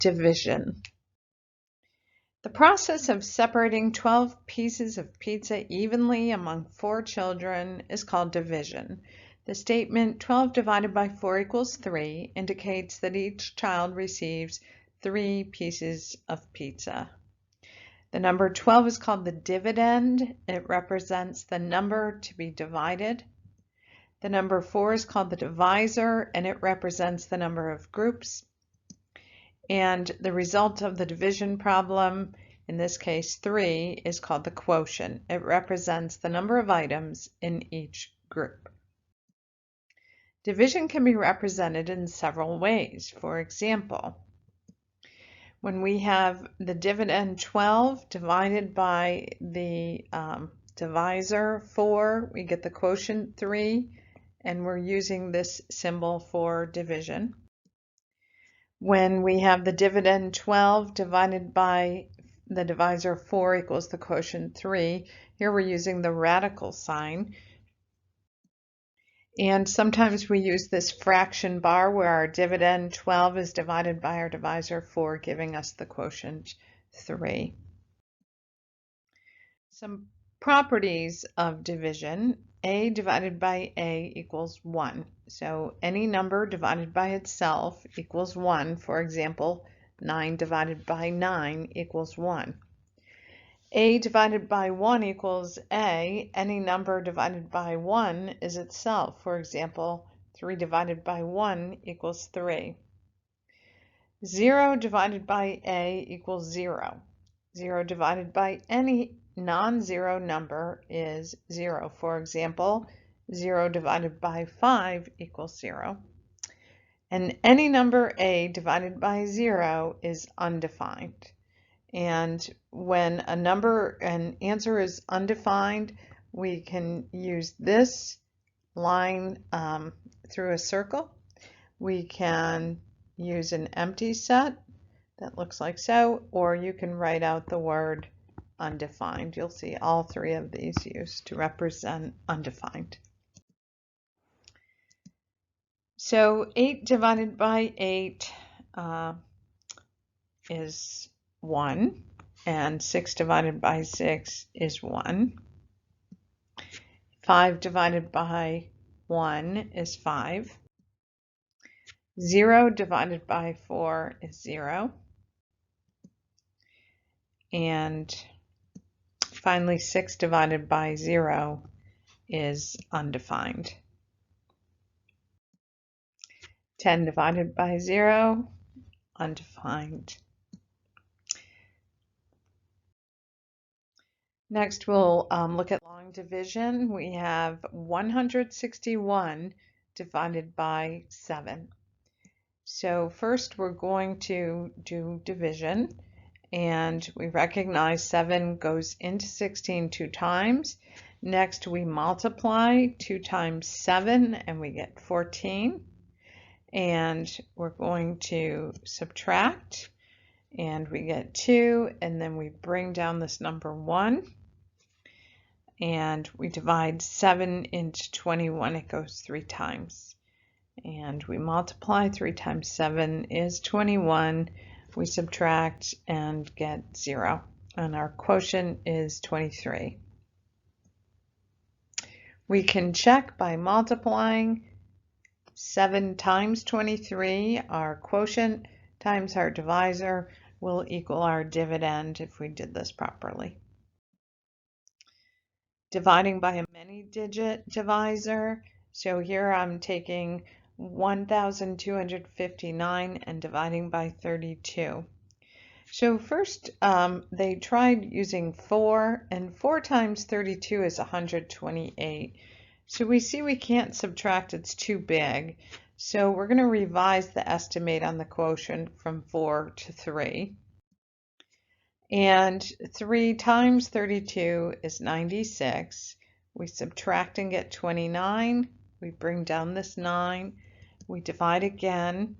division. The process of separating 12 pieces of pizza evenly among 4 children is called division. The statement 12 divided by 4 equals 3 indicates that each child receives 3 pieces of pizza. The number 12 is called the dividend. It represents the number to be divided. The number 4 is called the divisor, and it represents the number of groups. And the result of the division problem, in this case 3, is called the quotient. It represents the number of items in each group. Division can be represented in several ways. For example, when we have the dividend 12 divided by the divisor 4, we get the quotient 3, and we're using this symbol for division. When we have the dividend 12 divided by the divisor 4 equals the quotient 3, here we're using the radical sign. And sometimes we use this fraction bar where our dividend 12 is divided by our divisor 4, giving us the quotient 3. Some properties of division: a divided by a equals 1. So any number divided by itself equals 1. For example, 9 divided by 9 equals 1. A divided by 1 equals a. Any number divided by 1 is itself. For example, 3 divided by 1 equals 3. 0 divided by a equals 0. 0 divided by any non-zero number is 0. For example, 0 divided by 5 equals 0. And any number a divided by 0 is undefined. And when an answer is undefined, we can use this line through a circle. We can use an empty set that looks like so, or you can write out the word undefined. You'll see all 3 of these used to represent undefined. So 8 divided by 8 is 1, and 6 divided by 6 is 1. 5 divided by 1 is 5. 0 divided by 4 is 0. And finally, 6 divided by 0 is undefined. 10 divided by 0, undefined. Next, we'll look at long division. We have 161 divided by 7. So first we're going to do division, and we recognize 7 goes into 16 2 times. Next we multiply 2 times 7 and we get 14. And we're going to subtract and we get 2, and then we bring down this number 1. And we divide 7 into 21, it goes 3 times. And we multiply, 3 times 7 is 21. We subtract and get 0. And our quotient is 23. We can check by multiplying 7 times 23. Our quotient times our divisor will equal our dividend if we did this properly. Dividing by a many-digit divisor. So here I'm taking 1,259 and dividing by 32. So first they tried using 4, and 4 times 32 is 128. So we see we can't subtract, it's too big. So we're going to revise the estimate on the quotient from 4 to 3. And 3 times 32 is 96. We subtract and get 29. We bring down this 9. We divide again,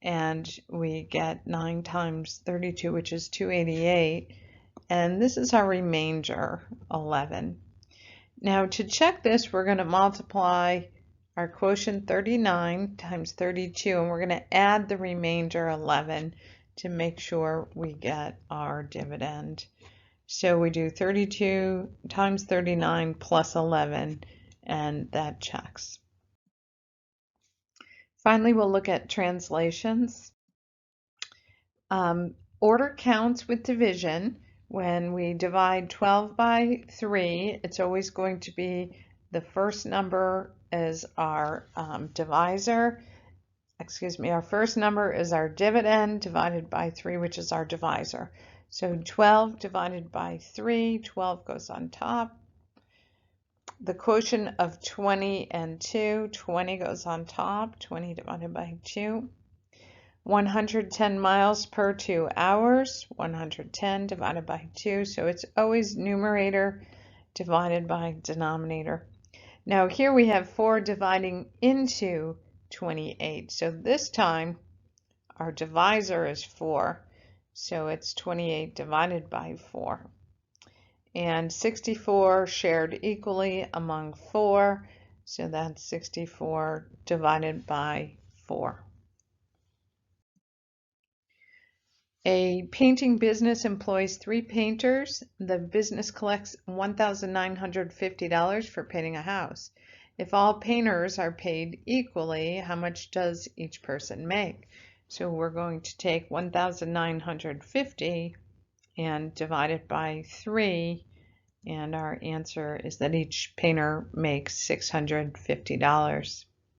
and we get 9 times 32, which is 288. And this is our remainder, 11. Now to check this, we're going to multiply our quotient 39 times 32, and we're going to add the remainder 11 to make sure we get our dividend. So we do 32 times 39 plus 11, and that checks. Finally, we'll look at translations. Order counts with division. When we divide 12 by 3, it's always going to be the first number is our divisor. Our first number is our dividend divided by 3, which is our divisor. So 12 divided by 3, 12 goes on top. The quotient of 20 and 2, 20 goes on top, 20 divided by 2. 110 miles per 2 hours, 110 divided by 2. So it's always numerator divided by denominator. Now here we have 4 dividing into 28. So this time our divisor is 4. So it's 28 divided by 4. And 64 shared equally among 4. So that's 64 divided by 4. A painting business employs 3 painters. The business collects $1,950 for painting a house. If all painters are paid equally, how much does each person make? So we're going to take 1,950 and divide it by 3, and our answer is that each painter makes $650.